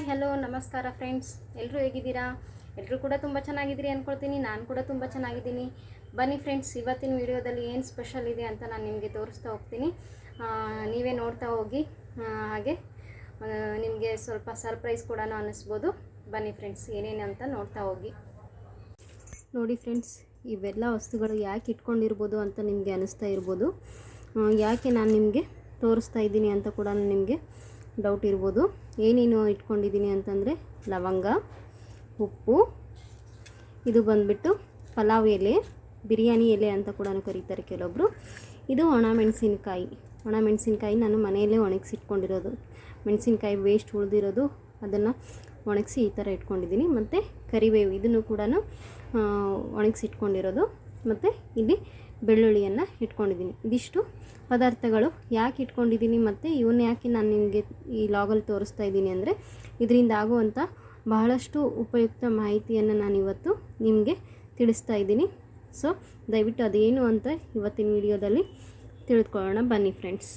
Hi hello ನಮಸ್ಕಾರ friends, ಎಲ್ಲರೂ ಹೇಗಿದ್ದೀರಾ? ಎಲ್ಲರೂ ಕೂಡ ತುಂಬ ಚೆನ್ನಾಗಿದ್ದೀರಿ ಅಂದ್ಕೊಳ್ತೀನಿ. ನಾನು ಕೂಡ ತುಂಬ ಚೆನ್ನಾಗಿದ್ದೀನಿ. ಬನ್ನಿ ಫ್ರೆಂಡ್ಸ್, ಇವತ್ತಿನ ವಿಡಿಯೋದಲ್ಲಿ ಏನು ಸ್ಪೆಷಲ್ ಇದೆ ಅಂತ ನಾನು ನಿಮಗೆ ತೋರಿಸ್ತಾ ಹೋಗ್ತೀನಿ. ನೀವೇ ನೋಡ್ತಾ ಹೋಗಿ. ಹಾಗೆ ನಿಮಗೆ ಸ್ವಲ್ಪ ಸರ್ಪ್ರೈಸ್ ಕೂಡ ಅನ್ನಿಸ್ಬೋದು. ಬನ್ನಿ ಫ್ರೆಂಡ್ಸ್, ಏನೇನು ಅಂತ ನೋಡ್ತಾ ಹೋಗಿ. ನೋಡಿ ಫ್ರೆಂಡ್ಸ್, ಇವೆಲ್ಲ ವಸ್ತುಗಳು ಯಾಕೆ ಇಟ್ಕೊಂಡಿರ್ಬೋದು ಅಂತ ನಿಮಗೆ ಅನ್ನಿಸ್ತಾ ಇರ್ಬೋದು. ಯಾಕೆ ನಾನು ನಿಮಗೆ ತೋರಿಸ್ತಾ ಇದ್ದೀನಿ ಅಂತ ಕೂಡ ನಿಮಗೆ ಡೌಟ್ ಇರ್ಬೋದು. ಏನೇನು ಇಟ್ಕೊಂಡಿದ್ದೀನಿ ಅಂತಂದರೆ ಲವಂಗ, ಉಪ್ಪು, ಇದು ಬಂದುಬಿಟ್ಟು ಪಲಾವ್ ಎಲೆ, ಬಿರಿಯಾನಿ ಎಲೆ ಅಂತ ಕೂಡ ಕರೀತಾರೆ ಕೆಲವೊಬ್ಬರು. ಇದು ಒಣ ಮೆಣಸಿನ್ಕಾಯಿ ನಾನು ಮನೆಯಲ್ಲೇ ಒಣಗಿಸಿಟ್ಕೊಂಡಿರೋದು. ಮೆಣಸಿನ್ಕಾಯಿ ವೇಸ್ಟ್ ಉಳಿದಿರೋದು ಅದನ್ನು ಒಣಗಿಸಿ ಈ ಥರ ಇಟ್ಕೊಂಡಿದ್ದೀನಿ. ಮತ್ತು ಕರಿಬೇವು, ಇದನ್ನು ಕೂಡ ಒಣಗಿಸಿಟ್ಕೊಂಡಿರೋದು. ಮತ್ತು ಇಲ್ಲಿ ಬೆಳ್ಳುಳ್ಳಿಯನ್ನು ಇಟ್ಕೊಂಡಿದ್ದೀನಿ. ಇದಿಷ್ಟು ಪದಾರ್ಥಗಳು ಯಾಕೆ ಇಟ್ಕೊಂಡಿದ್ದೀನಿ ಮತ್ತು ಇವನ್ನ ಯಾಕೆ ನಾನು ನಿಮಗೆ ಈ ಲಾಗಲ್ಲಿ ತೋರಿಸ್ತಾ ಇದ್ದೀನಿ ಅಂದರೆ, ಇದರಿಂದ ಆಗುವಂಥ ಬಹಳಷ್ಟು ಉಪಯುಕ್ತ ಮಾಹಿತಿಯನ್ನು ನಾನಿವತ್ತು ನಿಮಗೆ ತಿಳಿಸ್ತಾ ಇದ್ದೀನಿ. ಸೊ ದಯವಿಟ್ಟು ಅದೇನು ಅಂತ ಇವತ್ತಿನ ವಿಡಿಯೋದಲ್ಲಿ ತಿಳಿದುಕೊಳ್ಳೋಣ. ಬನ್ನಿ ಫ್ರೆಂಡ್ಸ್.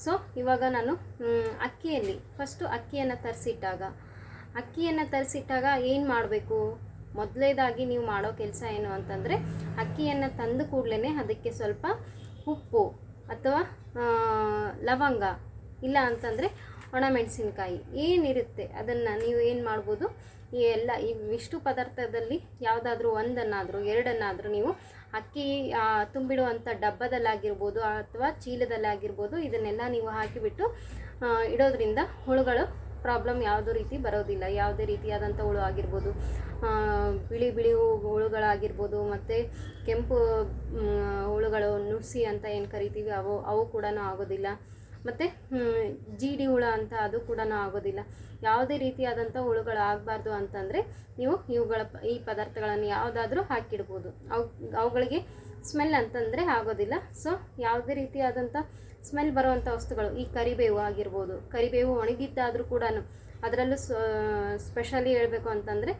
ಸೊ ಇವಾಗ ನಾನು ಫಸ್ಟು ಅಕ್ಕಿಯನ್ನು ತರಿಸಿಟ್ಟಾಗ ಏನು ಮಾಡಬೇಕು? ಮೊದಲೇದಾಗಿ ನೀವು ಮಾಡೋ ಕೆಲಸ ಏನು ಅಂತಂದರೆ, ಅಕ್ಕಿಯನ್ನು ತಂದು ಕೂಡಲೇ ಅದಕ್ಕೆ ಸ್ವಲ್ಪ ಉಪ್ಪು ಅಥವಾ ಲವಂಗ, ಇಲ್ಲ ಅಂತಂದರೆ ಒಣಮೆಣಸಿನ್ಕಾಯಿ ಏನಿರುತ್ತೆ ಅದನ್ನು ನೀವು ಏನು ಮಾಡ್ಬೋದು, ಇವಿಷ್ಟು ಪದಾರ್ಥದಲ್ಲಿ ಯಾವುದಾದ್ರೂ ಒಂದನ್ನಾದರೂ ಎರಡನ್ನಾದರೂ ನೀವು ಅಕ್ಕಿ ತುಂಬಿಡುವಂಥ ಡಬ್ಬದಲ್ಲಾಗಿರ್ಬೋದು ಅಥವಾ ಚೀಲದಲ್ಲಾಗಿರ್ಬೋದು, ಇದನ್ನೆಲ್ಲ ನೀವು ಹಾಕಿಬಿಟ್ಟು ಇಡೋದ್ರಿಂದ ಹುಳುಗಳು ಪ್ರಾಬ್ಲಮ್ ಯಾವುದೇ ರೀತಿ ಬರೋದಿಲ್ಲ. ಯಾವುದೇ ರೀತಿಯಾದಂಥ ಹುಳು ಆಗಿರ್ಬೋದು, ಬಿಳಿ ಹುಳುಗಳಾಗಿರ್ಬೋದು, ಮತ್ತು ಕೆಂಪು ಹುಳುಗಳು, ನುಸಿ ಅಂತ ಏನು ಕರಿತೀವಿ, ಅವು ಕೂಡ ಆಗೋದಿಲ್ಲ. ಮತ್ತು ಜೀಡಿ ಹುಳ ಅಂತ ಅದು ಕೂಡ ಆಗೋದಿಲ್ಲ. ಯಾವುದೇ ರೀತಿಯಾದಂಥ ಹುಳುಗಳು ಆಗಬಾರ್ದು ಅಂತಂದರೆ ನೀವು ಈ ಪದಾರ್ಥಗಳನ್ನು ಯಾವುದಾದ್ರೂ ಹಾಕಿಡ್ಬೋದು. ಅವುಗಳಿಗೆ ಸ್ಮೆಲ್ ಅಂತಂದರೆ ಆಗೋದಿಲ್ಲ. ಸೊ ಯಾವುದೇ ರೀತಿಯಾದಂಥ ಸ್ಮೆಲ್ ಬರುವಂಥ ವಸ್ತುಗಳು, ಈ ಕರಿಬೇವು ಆಗಿರ್ಬೋದು, ಕರಿಬೇವು ಒಣಗಿದ್ದಾದರೂ ಕೂಡ, ಅದರಲ್ಲೂ ಸ್ಪೆಷಲಿ ಹೇಳಬೇಕು ಅಂತಂದರೆ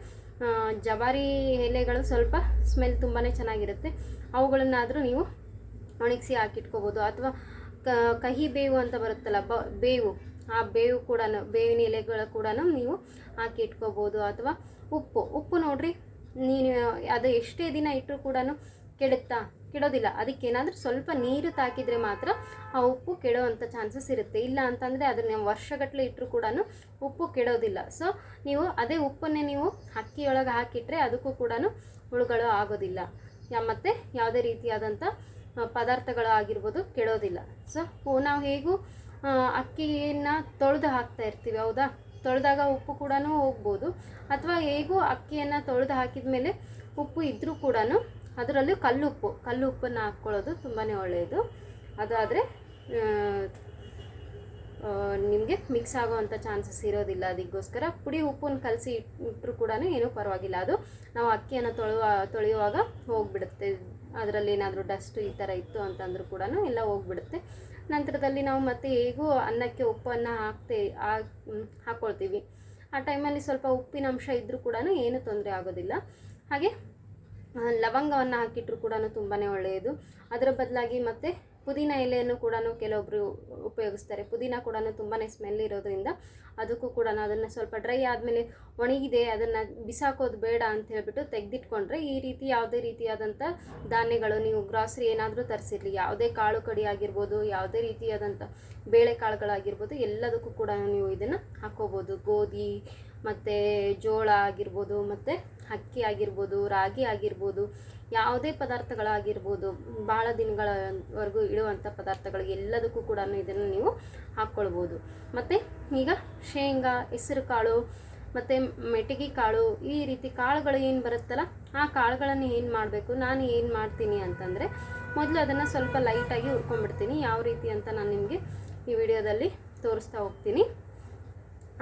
ಜವಾರಿ ಎಲೆಗಳು ಸ್ವಲ್ಪ ಸ್ಮೆಲ್ ತುಂಬಾ ಚೆನ್ನಾಗಿರುತ್ತೆ. ಅವುಗಳನ್ನಾದರೂ ನೀವು ಒಣಗಿಸಿ ಹಾಕಿಟ್ಕೋಬೋದು. ಅಥವಾ ಕಹಿ ಬೇವು ಅಂತ ಬರುತ್ತಲ್ಲ, ಬೇವು, ಆ ಬೇವಿನ ಎಲೆಗಳು ಕೂಡ ನೀವು ಹಾಕಿ ಇಟ್ಕೋಬೋದು. ಅಥವಾ ಉಪ್ಪು ನೋಡ್ರಿ, ನೀನು ಅದು ಎಷ್ಟೇ ದಿನ ಇಟ್ಟರೂ ಕೂಡ ಕೆಡೋದಿಲ್ಲ. ಅದಕ್ಕೇನಾದರೂ ಸ್ವಲ್ಪ ನೀರು ತಾಕಿದರೆ ಮಾತ್ರ ಆ ಉಪ್ಪು ಕೆಡೋವಂಥ ಚಾನ್ಸಸ್ ಇರುತ್ತೆ. ಇಲ್ಲ ಅಂತಂದರೆ ಅದನ್ನು ವರ್ಷಗಟ್ಟಲೆ ಇಟ್ಟರೂ ಕೂಡ ಉಪ್ಪು ಕೆಡೋದಿಲ್ಲ. ಸೊ ನೀವು ಅದೇ ಉಪ್ಪನ್ನೇ ನೀವು ಅಕ್ಕಿಯೊಳಗೆ ಹಾಕಿಟ್ರೆ ಅದಕ್ಕೂ ಕೂಡ ಹುಳುಗಳು ಆಗೋದಿಲ್ಲ. ಮತ್ತು ಯಾವುದೇ ರೀತಿಯಾದಂಥ ಪದಾರ್ಥಗಳು ಆಗಿರ್ಬೋದು ಕೆಡೋದಿಲ್ಲ. ಸೊ ನಾವು ಹೇಗೂ ಅಕ್ಕಿಯನ್ನು ತೊಳೆದು ಹಾಕ್ತಾ ಇರ್ತೀವಿ, ಹೌದಾ? ತೊಳೆದಾಗ ಉಪ್ಪು ಕೂಡ ಹೋಗ್ಬೋದು. ಅಥವಾ ಹೇಗೂ ಅಕ್ಕಿಯನ್ನು ತೊಳೆದು ಹಾಕಿದ ಮೇಲೆ ಉಪ್ಪು ಇದ್ದರೂ ಕೂಡ ಅದರಲ್ಲೂ ಕಲ್ಲುಪ್ಪನ್ನು ಹಾಕ್ಕೊಳ್ಳೋದು ತುಂಬಾ ಒಳ್ಳೆಯದು. ಅದಾದರೆ ನಿಮಗೆ ಮಿಕ್ಸ್ ಆಗೋವಂಥ ಚಾನ್ಸಸ್ ಇರೋದಿಲ್ಲ. ಅದಕ್ಕೋಸ್ಕರ ಪುಡಿ ಉಪ್ಪನ್ನು ಕಲಸಿ ಇಟ್ಟರೂ ಕೂಡ ಏನೂ ಪರವಾಗಿಲ್ಲ. ಅದು ನಾವು ಅಕ್ಕಿಯನ್ನು ತೊಳೆಯುವಾಗ ಹೋಗಿಬಿಡುತ್ತೆ. ಅದರಲ್ಲಿ ಏನಾದರೂ ಡಸ್ಟ್ ಈ ಥರ ಇತ್ತು ಅಂತಂದ್ರೂ ಕೂಡ ಎಲ್ಲ ಹೋಗಿಬಿಡುತ್ತೆ. ನಂತರದಲ್ಲಿ ನಾವು ಮತ್ತೆ ಹೇಗೂ ಅನ್ನಕ್ಕೆ ಉಪ್ಪನ್ನು ಹಾಕ್ಕೊಳ್ತೀವಿ. ಆ ಟೈಮಲ್ಲಿ ಸ್ವಲ್ಪ ಉಪ್ಪಿನ ಅಂಶ ಇದ್ದರೂ ಕೂಡ ಏನೂ ತೊಂದರೆ ಆಗೋದಿಲ್ಲ. ಹಾಗೆ ಲವಂಗವನ್ನು ಹಾಕಿಟ್ರೂ ಕೂಡ ತುಂಬಾ ಒಳ್ಳೆಯದು. ಅದರ ಬದಲಾಗಿ ಮತ್ತು ಪುದೀನ ಎಲೆಯನ್ನು ಕೂಡ ಕೆಲವೊಬ್ಬರು ಉಪಯೋಗಿಸ್ತಾರೆ. ಪುದೀನ ಕೂಡ ತುಂಬಾ ಸ್ಮೆಲ್ ಇರೋದ್ರಿಂದ ಅದಕ್ಕೂ ಕೂಡ ಅದನ್ನು ಸ್ವಲ್ಪ ಡ್ರೈ ಆದಮೇಲೆ ಒಣಗಿದೆ, ಅದನ್ನು ಬಿಸಾಕೋದು ಬೇಡ ಅಂತ ಹೇಳ್ಬಿಟ್ಟು ತೆಗೆದಿಟ್ಕೊಂಡ್ರೆ, ಈ ರೀತಿ ಯಾವುದೇ ರೀತಿಯಾದಂಥ ಧಾನ್ಯಗಳು, ನೀವು ಗ್ರಾಸರಿ ಏನಾದರೂ ತರಿಸಿರಲಿ, ಯಾವುದೇ ಕಾಳು ಕಡಿ ಆಗಿರ್ಬೋದು, ಯಾವುದೇ ರೀತಿಯಾದಂಥ ಬೇಳೆಕಾಳುಗಳಾಗಿರ್ಬೋದು, ಎಲ್ಲದಕ್ಕೂ ಕೂಡ ನೀವು ಇದನ್ನು ಹಾಕ್ಕೋಬೋದು. ಗೋಧಿ ಮತ್ತು ಜೋಳ ಆಗಿರ್ಬೋದು, ಮತ್ತು ಅಕ್ಕಿ ಆಗಿರ್ಬೋದು, ರಾಗಿ ಆಗಿರ್ಬೋದು, ಯಾವುದೇ ಪದಾರ್ಥಗಳಾಗಿರ್ಬೋದು, ಭಾಳ ದಿನಗಳವರೆಗೂ ಇಡುವಂಥ ಪದಾರ್ಥಗಳು ಎಲ್ಲದಕ್ಕೂ ಕೂಡ ಇದನ್ನು ನೀವು ಹಾಕ್ಕೊಳ್ಬೋದು. ಮತ್ತು ಈಗ ಶೇಂಗಾ, ಹೆಸರು ಕಾಳು ಮತ್ತು ಮೆಟಗಿ ಕಾಳು, ಈ ರೀತಿ ಕಾಳುಗಳು ಏನು ಬರುತ್ತಲ್ಲ, ಆ ಕಾಳುಗಳನ್ನು ಏನು ಮಾಡಬೇಕು, ನಾನು ಏನು ಮಾಡ್ತೀನಿ ಅಂತಂದರೆ, ಮೊದಲು ಅದನ್ನು ಸ್ವಲ್ಪ ಲೈಟಾಗಿ ಹುರ್ಕೊಂಡ್ಬಿಡ್ತೀನಿ. ಯಾವ ರೀತಿ ಅಂತ ನಾನು ನಿಮಗೆ ಈ ವಿಡಿಯೋದಲ್ಲಿ ತೋರಿಸ್ತಾ ಹೋಗ್ತೀನಿ.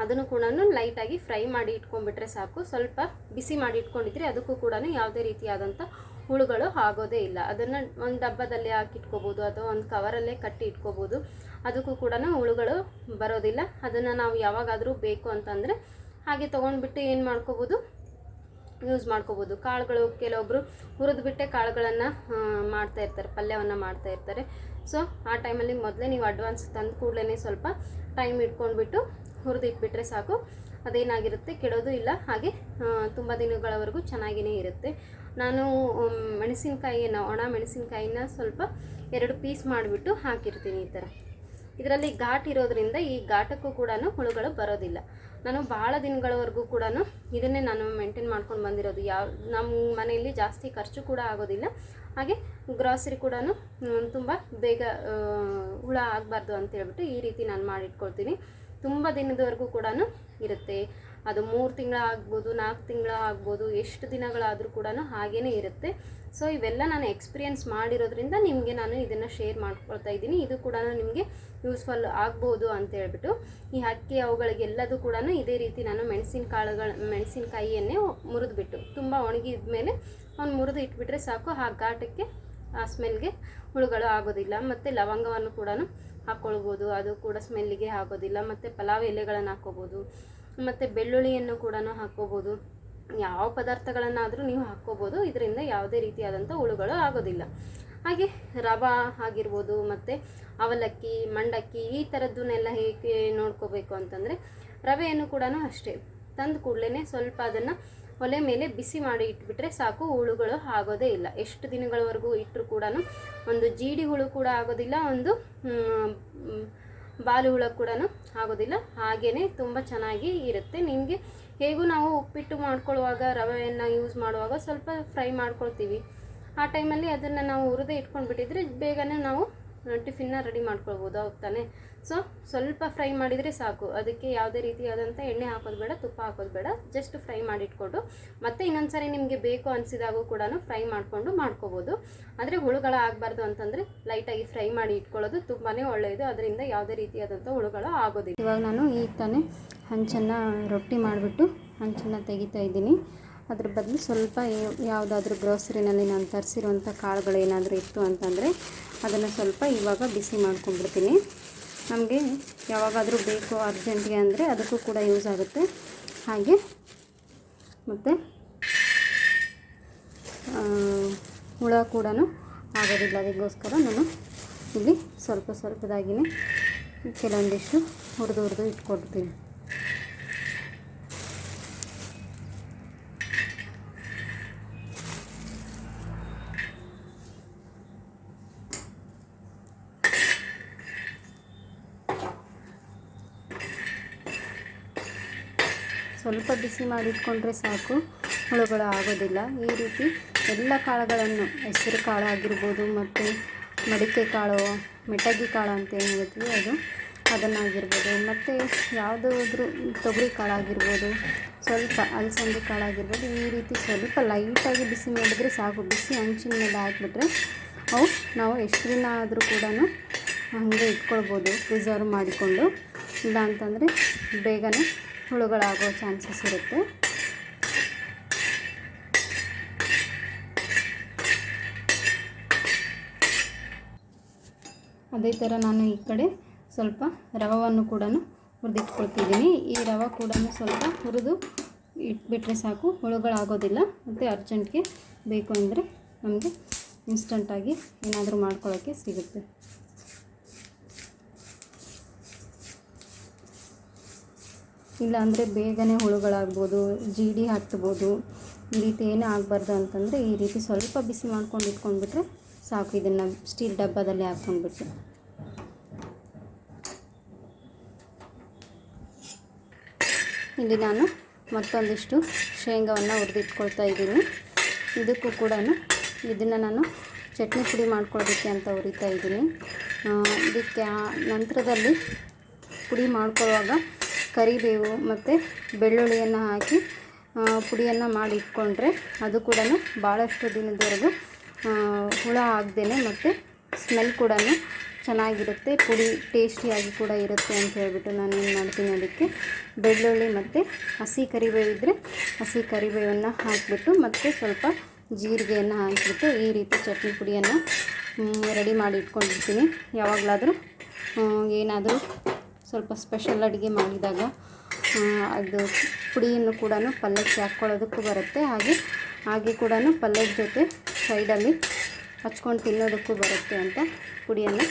ಅದನ್ನು ಕೂಡ ಲೈಟಾಗಿ ಫ್ರೈ ಮಾಡಿ ಇಟ್ಕೊಂಡ್ಬಿಟ್ರೆ ಸಾಕು. ಸ್ವಲ್ಪ ಬಿಸಿ ಮಾಡಿ ಇಟ್ಕೊಂಡಿದ್ರೆ ಅದಕ್ಕೂ ಕೂಡ ಯಾವುದೇ ರೀತಿಯಾದಂಥ ಹುಳುಗಳು ಆಗೋದೇ ಇಲ್ಲ. ಅದನ್ನು ಒಂದು ಡಬ್ಬದಲ್ಲಿ ಹಾಕಿಟ್ಕೋಬೋದು ಅಥವಾ ಒಂದು ಕವರಲ್ಲೇ ಕಟ್ಟಿ ಇಟ್ಕೋಬೋದು. ಅದಕ್ಕೂ ಕೂಡ ಹುಳುಗಳು ಬರೋದಿಲ್ಲ. ಅದನ್ನು ನಾವು ಯಾವಾಗಾದರೂ ಬೇಕು ಅಂತಂದರೆ ಹಾಗೆ ತೊಗೊಂಡ್ಬಿಟ್ಟು ಏನು ಮಾಡ್ಕೋಬೋದು, ಯೂಸ್ ಮಾಡ್ಕೋಬೋದು. ಕಾಳುಗಳು ಕೆಲವೊಬ್ಬರು ಹುರಿದ್ಬಿಟ್ಟೆ ಕಾಳುಗಳನ್ನು ಮಾಡ್ತಾಯಿರ್ತಾರೆ, ಪಲ್ಯವನ್ನು ಮಾಡ್ತಾಯಿರ್ತಾರೆ. ಸೊ ಆ ಟೈಮಲ್ಲಿ ಮೊದಲೇ ನೀವು ಅಡ್ವಾನ್ಸ್ ತಂದು ಕೂಡಲೇ ಸ್ವಲ್ಪ ಟೈಮ್ ಇಟ್ಕೊಂಡ್ಬಿಟ್ಟು ಹುರಿದಿಟ್ಬಿಟ್ರೆ ಸಾಕು. ಅದೇನಾಗಿರುತ್ತೆ ಕೆಡೋದು ಇಲ್ಲ, ಹಾಗೆ ತುಂಬ ದಿನಗಳವರೆಗೂ ಚೆನ್ನಾಗಿಯೇ ಇರುತ್ತೆ. ನಾನು ಮೆಣಸಿನಕಾಯಿಯನ್ನು, ಒಣ ಮೆಣಸಿನಕಾಯಿನ ಸ್ವಲ್ಪ 2 ಪೀಸ್ ಮಾಡಿಬಿಟ್ಟು ಹಾಕಿರ್ತೀನಿ ಈ ಥರ. ಇದರಲ್ಲಿ ಘಾಟ್ ಇರೋದ್ರಿಂದ ಈ ಘಾಟಕ್ಕೂ ಕೂಡ ಹುಳುಗಳು ಬರೋದಿಲ್ಲ. ನಾನು ಭಾಳ ದಿನಗಳವರೆಗೂ ಕೂಡ ಇದನ್ನೇ ನಾನು ಮೇಂಟೈನ್ ಮಾಡ್ಕೊಂಡು ಬಂದಿರೋದು. ನಮ್ಮ ಮನೆಯಲ್ಲಿ ಜಾಸ್ತಿ ಖರ್ಚು ಕೂಡ ಆಗೋದಿಲ್ಲ, ಹಾಗೆ ಗ್ರಾಸರಿ ಕೂಡ ತುಂಬ ಬೇಗ ಹುಳ ಆಗಬಾರ್ದು ಅಂತ ಹೇಳ್ಬಿಟ್ಟು ಈ ರೀತಿ ನಾನು ಮಾಡಿಟ್ಕೊಳ್ತೀನಿ. ತುಂಬ ದಿನದವರೆಗೂ ಕೂಡ ಇರುತ್ತೆ. ಅದು 3 ತಿಂಗಳು ಆಗ್ಬೋದು, 4 ತಿಂಗಳು ಆಗ್ಬೋದು, ಎಷ್ಟು ದಿನಗಳಾದರೂ ಕೂಡ ಹಾಗೇ ಇರುತ್ತೆ. ಸೊ ಇವೆಲ್ಲ ನಾನು ಎಕ್ಸ್ಪೀರಿಯೆನ್ಸ್ ಮಾಡಿರೋದ್ರಿಂದ ನಿಮಗೆ ನಾನು ಇದನ್ನು ಶೇರ್ ಮಾಡ್ಕೊಳ್ತಾ ಇದ್ದೀನಿ. ಇದು ಕೂಡ ನಿಮಗೆ ಯೂಸ್ಫುಲ್ ಆಗ್ಬೋದು ಅಂತ ಹೇಳ್ಬಿಟ್ಟು ಈ ಅಕ್ಕಿ ಅವುಗಳಿಗೆಲ್ಲದೂ ಕೂಡ ಇದೇ ರೀತಿ ನಾನು ಮೆಣಸಿನಕಾಯಿಯನ್ನೇ ಮುರಿದ್ಬಿಟ್ಟು ತುಂಬ ಒಣಗಿದ ಮೇಲೆ ಅವ್ನು ಮುರಿದು ಇಟ್ಬಿಟ್ರೆ ಸಾಕು. ಆ ಘಾಟಕ್ಕೆ, ಆ ಸ್ಮೆಲ್ಗೆ ಹುಳುಗಳು ಆಗೋದಿಲ್ಲ. ಮತ್ತು ಲವಂಗವನ್ನು ಕೂಡ ಹಾಕ್ಕೊಳ್ಬೋದು, ಅದು ಕೂಡ ಸ್ಮೆಲ್ಲಿಗೆ ಆಗೋದಿಲ್ಲ. ಮತ್ತು ಪಲಾವ್ ಎಲೆಗಳನ್ನು ಹಾಕ್ಕೋಬೋದು, ಮತ್ತು ಬೆಳ್ಳುಳ್ಳಿಯನ್ನು ಕೂಡ ಹಾಕ್ಕೋಬೋದು. ಯಾವ ಪದಾರ್ಥಗಳನ್ನಾದರೂ ನೀವು ಹಾಕ್ಕೋಬೋದು, ಇದರಿಂದ ಯಾವುದೇ ರೀತಿಯಾದಂಥ ಹುಳುಗಳು ಆಗೋದಿಲ್ಲ. ಹಾಗೆ ರವೆ ಆಗಿರ್ಬೋದು, ಮತ್ತು ಅವಲಕ್ಕಿ, ಮಂಡಕ್ಕಿ ಈ ಥರದ್ದನ್ನೆಲ್ಲ ಹೇಗೆ ನೋಡ್ಕೋಬೇಕು ಅಂತಂದರೆ, ರವೆಯನ್ನು ಕೂಡ ಅಷ್ಟೇ ತಂದು ಕೂಡಲೇ ಸ್ವಲ್ಪ ಅದನ್ನು ಒಲೆ ಮೇಲೆ ಬಿಸಿ ಮಾಡಿ ಇಟ್ಬಿಟ್ರೆ ಸಾಕು, ಹುಳುಗಳು ಆಗೋದೇ ಇಲ್ಲ. ಎಷ್ಟು ದಿನಗಳವರೆಗೂ ಇಟ್ಟರು ಕೂಡ ಒಂದು ಜೀಡಿ ಹುಳು ಕೂಡ ಆಗೋದಿಲ್ಲ, ಒಂದು ಬಾಲು ಹುಳ ಕೂಡ ಆಗೋದಿಲ್ಲ. ಹಾಗೆಯೇ ತುಂಬ ಚೆನ್ನಾಗಿ ಇರುತ್ತೆ. ನಿಮಗೆ ಹೇಗೂ ನಾವು ಉಪ್ಪಿಟ್ಟು ಮಾಡ್ಕೊಳ್ಳುವಾಗ ರವೆಯನ್ನು ಯೂಸ್ ಮಾಡುವಾಗ ಸ್ವಲ್ಪ ಫ್ರೈ ಮಾಡ್ಕೊಳ್ತೀವಿ. ಆ ಟೈಮಲ್ಲಿ ಅದನ್ನು ನಾವು ಹುರಿದೇ ಇಟ್ಕೊಂಡು ಬಿಟ್ಟಿದ್ರೆ ಬೇಗನೆ ನಾವು ಟಿಫಿನ್ನ ರೆಡಿ ಮಾಡ್ಕೊಳ್ಬೋದು, ಹೌದು ತಾನೆ? ಸೊ ಸ್ವಲ್ಪ ಫ್ರೈ ಮಾಡಿದರೆ ಸಾಕು. ಅದಕ್ಕೆ ಯಾವುದೇ ರೀತಿಯಾದಂಥ ಎಣ್ಣೆ ಹಾಕೋದು ಬೇಡ, ತುಪ್ಪ ಹಾಕೋದು ಬೇಡ, ಜಸ್ಟ್ ಫ್ರೈ ಮಾಡಿಟ್ಕೊಂಡು ಮತ್ತೆ ಇನ್ನೊಂದು ಸಾರಿ ನಿಮಗೆ ಬೇಕು ಅನಿಸಿದಾಗೂ ಕೂಡ ಫ್ರೈ ಮಾಡಿಕೊಂಡು ಮಾಡ್ಕೋಬೋದು. ಆದರೆ ಹುಳುಗಳು ಆಗಬಾರ್ದು ಅಂತಂದರೆ ಲೈಟಾಗಿ ಫ್ರೈ ಮಾಡಿ ಇಟ್ಕೊಳ್ಳೋದು ತುಂಬಾ ಒಳ್ಳೆಯದು. ಅದರಿಂದ ಯಾವುದೇ ರೀತಿಯಾದಂಥ ಹುಳುಗಳು ಆಗೋದಿಲ್ಲ. ಇವಾಗ ನಾನು ಈಗ ತಾನೇ ಹಂಚನ್ನು ರೊಟ್ಟಿ ಮಾಡಿಬಿಟ್ಟು ಹಂಚನ್ನು ತೆಗಿತಾ ಇದ್ದೀನಿ. ಅದ್ರ ಬದಲು ಸ್ವಲ್ಪ ಯಾವುದಾದ್ರೂ ಗ್ರೋಸರಿನಲ್ಲಿ ನಾನು ತರಿಸಿರುವಂಥ ಕಾಳುಗಳು ಏನಾದರೂ ಇತ್ತು ಅಂತಂದರೆ ಅದನ್ನು ಸ್ವಲ್ಪ ಇವಾಗ ಬಿಸಿ ಮಾಡ್ಕೊಂಡ್ಬಿಡ್ತೀನಿ. ನಮಗೆ ಯಾವಾಗಾದರೂ ಬೇಕು ಅರ್ಜೆಂಟ್ಗೆ ಅಂದರೆ ಅದಕ್ಕೂ ಕೂಡ ಯೂಸ್ ಆಗುತ್ತೆ. ಹಾಗೆ ಮತ್ತು ಹುಳ ಕೂಡ ಆಗೋದಿಲ್ಲ. ಅದಕ್ಕೋಸ್ಕರ ನಾನು ಇಲ್ಲಿ ಸ್ವಲ್ಪದಾಗಿಯೇ ಕೆಲವೊಂದಿಷ್ಟು ಹುರಿದು ಇಟ್ಕೊಡ್ತೀನಿ. ಸ್ವಲ್ಪ ಬಿಸಿ ಮಾಡಿಟ್ಕೊಂಡ್ರೆ ಸಾಕು, ಹುಳುಗಳು ಆಗೋದಿಲ್ಲ. ಈ ರೀತಿ ಎಲ್ಲ ಕಾಳುಗಳನ್ನು, ಹೆಸರು ಕಾಳು ಆಗಿರ್ಬೋದು, ಮತ್ತು ಮಡಿಕೆ ಕಾಳು, ಮೆಟಗಿ ಕಾಳು ಅಂತ ಏನು ಹೇಳ್ತೀವಿ ಅದನ್ನಾಗಿರ್ಬೋದು, ಮತ್ತು ಯಾವುದಾದ್ರೂ ತೊಗರಿ ಕಾಳಾಗಿರ್ಬೋದು, ಸ್ವಲ್ಪ ಅಲಸಂದೆ ಕಾಳಾಗಿರ್ಬೋದು, ಈ ರೀತಿ ಸ್ವಲ್ಪ ಲೈಟಾಗಿ ಬಿಸಿ ಮಾಡಿದರೆ ಸಾಕು. ಬಿಸಿ ಹಂಚಿನ ಮೇಲೆ ಹಾಕಿಬಿಟ್ರೆ ಅವು ನಾವು ಎಷ್ಟು ದಿನ ಆದರೂ ಕೂಡ ಹಾಗೆ ಇಟ್ಕೊಳ್ಬೋದು ಪ್ರಿಸರ್ವ್ ಮಾಡಿಕೊಂಡು. ಇಲ್ಲ ಅಂತಂದರೆ ಬೇಗನೆ ಹುಳುಗಳಾಗೋ ಚಾನ್ಸಸ್ ಇರುತ್ತೆ. ಅದೇ ಥರ ನಾನು ಈ ಕಡೆ ಸ್ವಲ್ಪ ರವೆಯನ್ನು ಕೂಡ ಹುರಿದಿಟ್ಕೊಳ್ತಿದ್ದೀನಿ. ಈ ರವೆ ಕೂಡ ಸ್ವಲ್ಪ ಹುರಿದು ಇಟ್ಬಿಟ್ರೆ ಸಾಕು, ಹುಳುಗಳಾಗೋದಿಲ್ಲ. ಮತ್ತು ಅರ್ಜೆಂಟ್ಗೆ ಬೇಕು ಅಂದರೆ ನಮಗೆ ಇನ್ಸ್ಟಂಟಾಗಿ ಏನಾದರೂ ಮಾಡ್ಕೊಳ್ಳೋಕ್ಕೆ ಸಿಗುತ್ತೆ. ಇಲ್ಲ ಅಂದರೆ ಬೇಗನೆ ಹುಳುಗಳಾಗ್ಬೋದು, ಜೀಡಿ ಹತ್ಬೋದು. ಈ ರೀತಿ ಏನೇ ಆಗಬಾರ್ದು ಅಂತಂದರೆ ಈ ರೀತಿ ಸ್ವಲ್ಪ ಬಿಸಿ ಮಾಡ್ಕೊಂಡು ಇಟ್ಕೊಂಡ್ಬಿಟ್ರೆ ಸಾಕು. ಇದನ್ನು ಸ್ಟೀಲ್ ಡಬ್ಬದಲ್ಲಿ ಹಾಕ್ಕೊಂಡ್ಬಿಟ್ಟು ಇಲ್ಲಿ ನಾನು ಮತ್ತೊಂದಿಷ್ಟು ಶೇಂಗಾವನ್ನು ಹುರಿದಿಟ್ಕೊಳ್ತಾ ಇದ್ದೀನಿ. ಇದಕ್ಕೂ ಕೂಡ ಇದನ್ನು ನಾನು ಚಟ್ನಿ ಪುಡಿ ಮಾಡ್ಕೊಳ್ಳೋದಕ್ಕೆ ಅಂತ ಹುರಿತಾ ಇದ್ದೀನಿ. ಇದಕ್ಕೆ ನಂತರದಲ್ಲಿ ಪುಡಿ ಮಾಡ್ಕೊಳ್ಳುವಾಗ ಕರಿಬೇವು ಮತ್ತು ಬೆಳ್ಳುಳ್ಳಿಯನ್ನು ಹಾಕಿ ಪುಡಿಯನ್ನು ಮಾಡಿ ಇಟ್ಕೊಂಡ್ರೆ ಅದು ಕೂಡ ಭಾಳಷ್ಟು ದಿನದವರೆಗೂ ಹುಳ ಆಗದೇ ಮತ್ತು ಸ್ಮೆಲ್ ಕೂಡ ಚೆನ್ನಾಗಿರುತ್ತೆ, ಪುಡಿ ಟೇಸ್ಟಿಯಾಗಿ ಕೂಡ ಇರುತ್ತೆ ಅಂತ ಹೇಳ್ಬಿಟ್ಟು ನಾನು ಏನು ಮಾಡ್ತೀನಿ, ಅದಕ್ಕೆ ಬೆಳ್ಳುಳ್ಳಿ ಮತ್ತು ಹಸಿ ಕರಿಬೇವು ಇದ್ದರೆ ಹಸಿ ಕರಿಬೇವನ್ನು ಹಾಕಿಬಿಟ್ಟು ಮತ್ತು ಸ್ವಲ್ಪ ಜೀರಿಗೆಯನ್ನು ಹಾಕಿಬಿಟ್ಟು ಈ ರೀತಿ ಚಟ್ನಿ ಪುಡಿಯನ್ನು ರೆಡಿ ಮಾಡಿ ಇಟ್ಕೊಂಡಿರ್ತೀನಿ. ಯಾವಾಗಲಾದರೂ ಏನಾದರೂ ಸ್ವಲ್ಪ ಸ್ಪೆಷಲ್ ಅಡುಗೆ ಮಾಡಿದಾಗ ಅದು ಪುಡಿಯನ್ನು ಕೂಡ ಪಲ್ಯಕ್ಕೆ ಹಾಕ್ಕೊಳ್ಳೋದಕ್ಕೂ ಬರುತ್ತೆ. ಹಾಗೆ ಕೂಡ ಪಲ್ಯದ ಜೊತೆ ಸೈಡಲ್ಲಿ ಹಚ್ಕೊಂಡು ತಿನ್ನೋದಕ್ಕೂ ಬರುತ್ತೆ ಅಂತ ಪುಡಿಯನ್ನು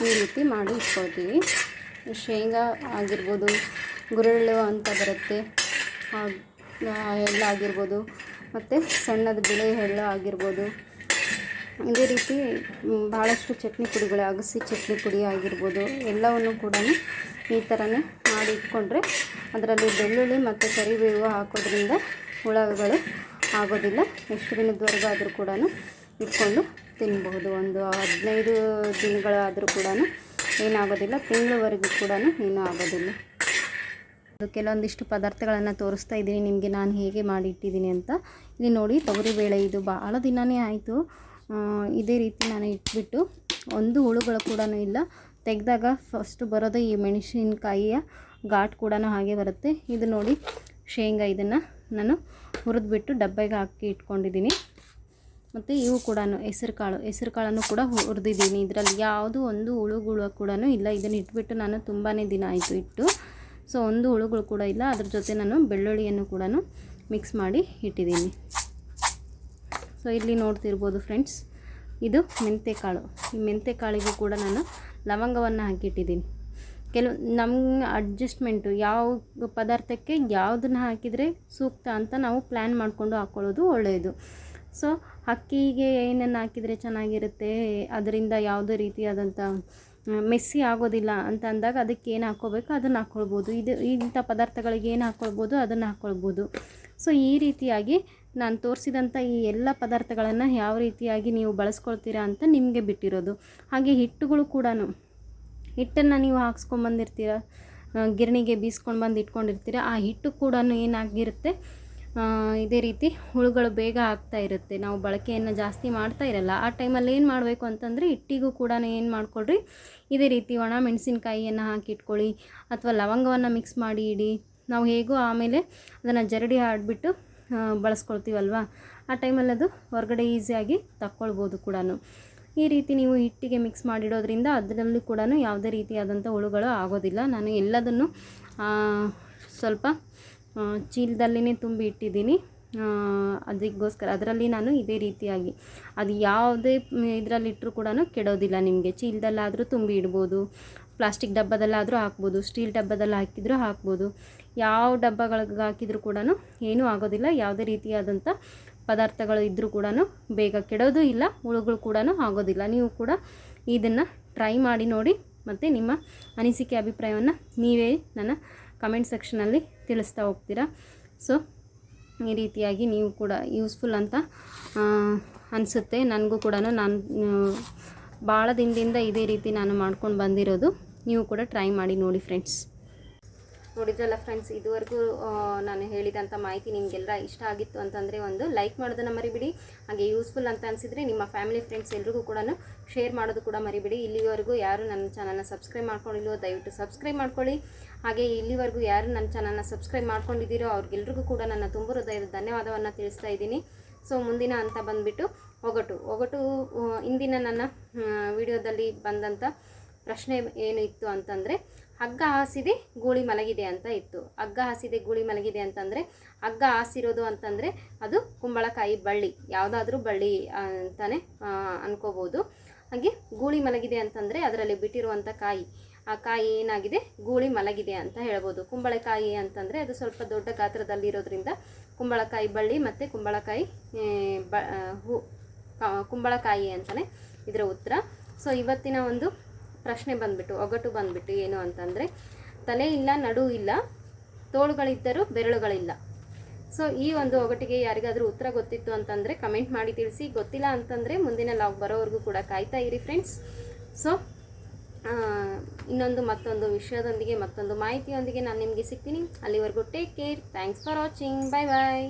ಈ ರೀತಿ ಮಾಡಿ ಇಟ್ಕೊಳ್ತೀವಿ. ಶೇಂಗಾ ಆಗಿರ್ಬೋದು, ಗುರೆಳ್ಳು ಅಂತ ಬರುತ್ತೆ, ಎಳ್ಳು ಆಗಿರ್ಬೋದು, ಮತ್ತು ಸಣ್ಣದ ಬಿಳೆ ಎಳ್ಳು ಆಗಿರ್ಬೋದು. ಇದೇ ರೀತಿ ಭಾಳಷ್ಟು ಚಟ್ನಿ ಪುಡಿಗಳು, ಅಗಸಿ ಚಟ್ನಿ ಪುಡಿ ಆಗಿರ್ಬೋದು, ಎಲ್ಲವನ್ನು ಕೂಡ ಈ ಥರನೇ ಮಾಡಿ ಇಟ್ಕೊಂಡ್ರೆ ಅದರಲ್ಲಿ ಬೆಳ್ಳುಳ್ಳಿ ಮತ್ತು ಕರಿಬೇವು ಹಾಕೋದ್ರಿಂದ ಹುಳಗಳು ಆಗೋದಿಲ್ಲ. ಎಷ್ಟು ದಿನದವರೆಗೂ ಆದರೂ ಕೂಡ ಇಟ್ಕೊಂಡು ತಿನ್ಬಹುದು. ಒಂದು 15 ದಿನಗಳಾದರೂ ಕೂಡ ಏನಾಗೋದಿಲ್ಲ, ತಿಂಗಳವರೆಗೂ ಕೂಡ ಏನೂ ಆಗೋದಿಲ್ಲ. ಅದು ಕೆಲವೊಂದಿಷ್ಟು ಪದಾರ್ಥಗಳನ್ನು ತೋರಿಸ್ತಾ ಇದ್ದೀನಿ ನಿಮಗೆ ನಾನು ಹೇಗೆ ಮಾಡಿ ಇಟ್ಟಿದ್ದೀನಿ ಅಂತ. ಇಲ್ಲಿ ನೋಡಿ, ತೊಗರಿಬೇಳೆ ಇದು ಭಾಳ ದಿನವೇ ಆಯಿತು ಇದೇ ರೀತಿ ನಾನು ಇಟ್ಬಿಟ್ಟು, ಒಂದು ಹುಳುಗಳು ಕೂಡ ಇಲ್ಲ. ತೆಗೆದಾಗ ಫಸ್ಟು ಬರೋದು ಈ ಮೆಣಸಿನಕಾಯಿಯ ಘಾಟ್ ಕೂಡ ಹಾಗೆ ಬರುತ್ತೆ. ಇದು ನೋಡಿ ಶೇಂಗಾ, ಇದನ್ನು ನಾನು ಹುರಿದ್ಬಿಟ್ಟು ಡಬ್ಬೆಗೆ ಹಾಕಿ ಇಟ್ಕೊಂಡಿದ್ದೀನಿ. ಮತ್ತು ಇವು ಕೂಡ ಹೆಸರು ಕಾಳನ್ನು ಕೂಡ ಹುರಿದಿದ್ದೀನಿ. ಇದರಲ್ಲಿ ಯಾವುದೂ ಒಂದು ಹುಳುಗಳು ಕೂಡ ಇಲ್ಲ. ಇದನ್ನು ಇಟ್ಬಿಟ್ಟು ನಾನು ತುಂಬಾ ದಿನ ಆಯಿತು ಇಟ್ಟು. ಸೊ ಒಂದು ಹುಳುಗಳು ಕೂಡ ಇಲ್ಲ. ಅದ್ರ ಜೊತೆ ನಾನು ಬೆಳ್ಳುಳ್ಳಿಯನ್ನು ಕೂಡ ಮಿಕ್ಸ್ ಮಾಡಿ ಇಟ್ಟಿದ್ದೀನಿ. ಸೊ ಇಲ್ಲಿ ನೋಡ್ತಿರ್ಬೋದು ಫ್ರೆಂಡ್ಸ್, ಇದು ಮೆಂತ್ಯಕಾಳು. ಈ ಮೆಂತ್ಯಕಾಳಿಗೂ ಕೂಡ ನಾನು ಲವಂಗವನ್ನು ಹಾಕಿಟ್ಟಿದ್ದೀನಿ. ನಮ್ಮ ಅಡ್ಜಸ್ಟ್ಮೆಂಟು ಯಾವ ಪದಾರ್ಥಕ್ಕೆ ಯಾವುದನ್ನು ಹಾಕಿದರೆ ಸೂಕ್ತ ಅಂತ ನಾವು ಪ್ಲ್ಯಾನ್ ಮಾಡಿಕೊಂಡು ಹಾಕ್ಕೊಳ್ಳೋದು ಒಳ್ಳೆಯದು. ಸೊ ಅಕ್ಕಿಗೆ ಏನನ್ನು ಹಾಕಿದರೆ ಚೆನ್ನಾಗಿರುತ್ತೆ, ಅದರಿಂದ ಯಾವುದೇ ರೀತಿಯಾದಂಥ ಮೆಸ್ಸಿ ಆಗೋದಿಲ್ಲ ಅಂತ ಅಂದಾಗ ಅದಕ್ಕೆ ಏನು ಹಾಕ್ಕೋಬೇಕು ಅದನ್ನು ಹಾಕ್ಕೊಳ್ಬೋದು. ಇಂಥ ಪದಾರ್ಥಗಳಿಗೆ ಏನು ಹಾಕ್ಕೊಳ್ಬೋದು ಅದನ್ನು ಹಾಕ್ಕೊಳ್ಬೋದು. ಸೊ ಈ ರೀತಿಯಾಗಿ ನಾನು ತೋರಿಸಿದಂಥ ಈ ಎಲ್ಲ ಪದಾರ್ಥಗಳನ್ನು ಯಾವ ರೀತಿಯಾಗಿ ನೀವು ಬಳಸ್ಕೊಳ್ತೀರಾ ಅಂತ ನಿಮಗೆ ಬಿಟ್ಟಿರೋದು. ಹಾಗೆ ಹಿಟ್ಟುಗಳು ಕೂಡ, ಹಿಟ್ಟನ್ನು ನೀವು ಹಾಕ್ಸ್ಕೊಂಬಂದಿರ್ತೀರ, ಗಿರಣಿಗೆ ಬೀಸ್ಕೊಂಡು ಬಂದು ಇಟ್ಕೊಂಡಿರ್ತೀರ. ಆ ಹಿಟ್ಟು ಕೂಡ ಏನಾಗಿರುತ್ತೆ, ಇದೇ ರೀತಿ ಹುಳುಗಳು ಬೇಗ ಆಗ್ತಾ ಇರುತ್ತೆ. ನಾವು ಬಳಕೆಯನ್ನು ಜಾಸ್ತಿ ಮಾಡ್ತಾ ಇರಲ್ಲ. ಆ ಟೈಮಲ್ಲಿ ಏನು ಮಾಡಬೇಕು ಅಂತಂದರೆ, ಹಿಟ್ಟಿಗೂ ಕೂಡ ಏನು ಮಾಡ್ಕೊಳ್ರಿ, ಇದೇ ರೀತಿ ಒಣ ಮೆಣಸಿನ್ಕಾಯಿಯನ್ನು ಹಾಕಿ ಇಟ್ಕೊಳ್ಳಿ, ಅಥವಾ ಲವಂಗವನ್ನು ಮಿಕ್ಸ್ ಮಾಡಿ ಇಡಿ. ನಾವು ಹೇಗೋ ಆಮೇಲೆ ಅದನ್ನು ಜರಡಿ ಆಡಿಬಿಟ್ಟು ಬಳಸ್ಕೊಳ್ತೀವಲ್ವ, ಆ ಟೈಮಲ್ಲಿ ಅದು ಹೊರಗಡೆ ಈಸಿಯಾಗಿ ತಕ್ಕೊಳ್ಬೋದು ಕೂಡ. ಈ ರೀತಿ ನೀವು ಹಿಟ್ಟಿಗೆ ಮಿಕ್ಸ್ ಮಾಡಿಡೋದ್ರಿಂದ ಅದರಲ್ಲಿ ಕೂಡ ಯಾವುದೇ ರೀತಿಯಾದಂಥ ಹುಳುಗಳು ಆಗೋದಿಲ್ಲ. ನಾನು ಎಲ್ಲದನ್ನು ಸ್ವಲ್ಪ ಚೀಲದಲ್ಲಿನೇ ತುಂಬಿ ಇಟ್ಟಿದ್ದೀನಿ. ಅದಕ್ಕೋಸ್ಕರ ಅದರಲ್ಲಿ ನಾನು ಇದೇ ರೀತಿಯಾಗಿ, ಅದು ಯಾವುದೇ ಇದರಲ್ಲಿಟ್ಟರೂ ಕೂಡ ಕೆಡೋದಿಲ್ಲ. ನಿಮಗೆ ಚೀಲದಲ್ಲಾದರೂ ತುಂಬಿ ಇಡ್ಬೋದು, ಪ್ಲಾಸ್ಟಿಕ್ ಡಬ್ಬದಲ್ಲಾದರೂ ಹಾಕ್ಬೋದು, ಸ್ಟೀಲ್ ಡಬ್ಬದಲ್ಲಿ ಹಾಕಿದರೂ ಹಾಕ್ಬೋದು. ಯಾವ ಡಬ್ಬಗಳಿಗೆ ಹಾಕಿದರೂ ಕೂಡ ಏನೂ ಆಗೋದಿಲ್ಲ. ಯಾವುದೇ ರೀತಿಯಾದಂಥ ಪದಾರ್ಥಗಳು ಇದ್ದರೂ ಕೂಡ ಬೇಗ ಕೆಡೋದು ಇಲ್ಲ, ಹುಳುಗಳು ಕೂಡ ಆಗೋದಿಲ್ಲ. ನೀವು ಕೂಡ ಇದನ್ನು ಟ್ರೈ ಮಾಡಿ ನೋಡಿ, ಮತ್ತು ನಿಮ್ಮ ಅನಿಸಿಕೆ ಅಭಿಪ್ರಾಯವನ್ನು ನೀವೇ ನನ್ನ ಕಮೆಂಟ್ ಸೆಕ್ಷನಲ್ಲಿ ತಿಳಿಸ್ತಾ ಹೋಗ್ತೀರಾ. ಸೊ ಈ ರೀತಿಯಾಗಿ ನೀವು ಕೂಡ ಯೂಸ್ಫುಲ್ ಅಂತ ಅನಿಸುತ್ತೆ ನನಗೂ ಕೂಡ. ನಾನು ಭಾಳ ದಿನದಿಂದ ಇದೇ ರೀತಿ ನಾನು ಮಾಡ್ಕೊಂಡು ಬಂದಿರೋದು. ನೀವು ಕೂಡ ಟ್ರೈ ಮಾಡಿ ನೋಡಿ ಫ್ರೆಂಡ್ಸ್. ನೋಡಿದ್ರಲ್ಲ ಫ್ರೆಂಡ್ಸ್, ಇದುವರೆಗೂ ನಾನು ಹೇಳಿದಂಥ ಮಾಹಿತಿ ನಿಮಗೆಲ್ಲ ಇಷ್ಟ ಆಗಿತ್ತು ಅಂತಂದರೆ ಒಂದು ಲೈಕ್ ಮಾಡೋದನ್ನು ಮರಿಬಿಡಿ. ಹಾಗೆ ಯೂಸ್ಫುಲ್ ಅಂತ ಅನಿಸಿದರೆ ನಿಮ್ಮ ಫ್ಯಾಮಿಲಿ ಫ್ರೆಂಡ್ಸ್ ಎಲ್ರಿಗೂ ಕೂಡ ಶೇರ್ ಮಾಡೋದು ಕೂಡ ಮರಿಬಿಡಿ. ಇಲ್ಲಿವರೆಗೂ ಯಾರು ನನ್ನ ಚಾನಲ್ನ ಸಬ್ಸ್ಕ್ರೈಬ್ ಮಾಡ್ಕೊಂಡಿಲ್ವೋ ದಯವಿಟ್ಟು ಸಬ್ಸ್ಕ್ರೈಬ್ ಮಾಡ್ಕೊಳ್ಳಿ. ಹಾಗೆ ಇಲ್ಲಿವರೆಗೂ ಯಾರು ನನ್ನ ಚಾನಲ್ನ ಸಬ್ಸ್ಕ್ರೈಬ್ ಮಾಡ್ಕೊಂಡಿದ್ದೀರೋ ಅವ್ರಿಗೆಲ್ರಿಗೂ ಕೂಡ ನನ್ನ ತುಂಬ ಹೃದಯದ ಧನ್ಯವಾದವನ್ನು ತಿಳಿಸ್ತಾ ಇದ್ದೀನಿ. ಸೊ ಮುಂದಿನ ಅಂತ ಬಂದುಬಿಟ್ಟು ಒಗಟು ಇಂದಿನ ನನ್ನ ವಿಡಿಯೋದಲ್ಲಿ ಬಂದಂಥ ಪ್ರಶ್ನೆ ಏನು ಇತ್ತು ಅಂತಂದರೆ, ಹಗ್ಗ ಹಾಸಿದೆ ಗೂಳಿ ಮಲಗಿದೆ ಅಂತ ಇತ್ತು. ಹಗ್ಗ ಹಾಸಿದೆ ಗೂಳಿ ಮಲಗಿದೆ ಅಂತಂದರೆ, ಹಗ್ಗ ಹಾಸಿರೋದು ಅಂತಂದರೆ ಅದು ಕುಂಬಳಕಾಯಿ ಬಳ್ಳಿ, ಯಾವುದಾದ್ರೂ ಬಳ್ಳಿ ಅಂತಲೇ ಅನ್ಕೋಬೋದು. ಹಾಗೆ ಗೂಳಿ ಮಲಗಿದೆ ಅಂತಂದರೆ ಅದರಲ್ಲಿ ಬಿಟ್ಟಿರುವಂಥ ಕಾಯಿ, ಆ ಕಾಯಿ ಏನಾಗಿದೆ, ಗೂಳಿ ಮಲಗಿದೆ ಅಂತ ಹೇಳ್ಬೋದು. ಕುಂಬಳಕಾಯಿ ಅಂತಂದರೆ ಅದು ಸ್ವಲ್ಪ ದೊಡ್ಡ ಗಾತ್ರದಲ್ಲಿರೋದ್ರಿಂದ ಕುಂಬಳಕಾಯಿ ಬಳ್ಳಿ ಮತ್ತು ಕುಂಬಳಕಾಯಿ ಅಂತಲೇ ಇದರ ಉತ್ತರ. ಸೊ ಇವತ್ತಿನ ಒಂದು ಪ್ರಶ್ನೆ ಒಗಟು ಬಂದುಬಿಟ್ಟು ಏನು ಅಂತಂದರೆ, ತಲೆ ಇಲ್ಲ, ನಡು ಇಲ್ಲ, ತೋಳುಗಳಿದ್ದರೂ ಬೆರಳುಗಳಿಲ್ಲ. ಸೊ ಈ ಒಂದು ಒಗಟಿಗೆ ಯಾರಿಗಾದರೂ ಉತ್ತರ ಗೊತ್ತಿತ್ತು ಅಂತಂದರೆ ಕಮೆಂಟ್ ಮಾಡಿ ತಿಳಿಸಿ. ಗೊತ್ತಿಲ್ಲ ಅಂತಂದರೆ ಮುಂದಿನ ಲಾಗ್ ಬರೋವರೆಗೂ ಕೂಡ ಕಾಯ್ತಾ ಇರಿ ಫ್ರೆಂಡ್ಸ್. ಸೊ ಮತ್ತೊಂದು ವಿಷಯದೊಂದಿಗೆ, ಮತ್ತೊಂದು ಮಾಹಿತಿಯೊಂದಿಗೆ ನಾನು ನಿಮಗೆ ಸಿಗ್ತೀನಿ. ಅಲ್ಲಿವರೆಗೂ take care. Thanks for watching. Bye bye.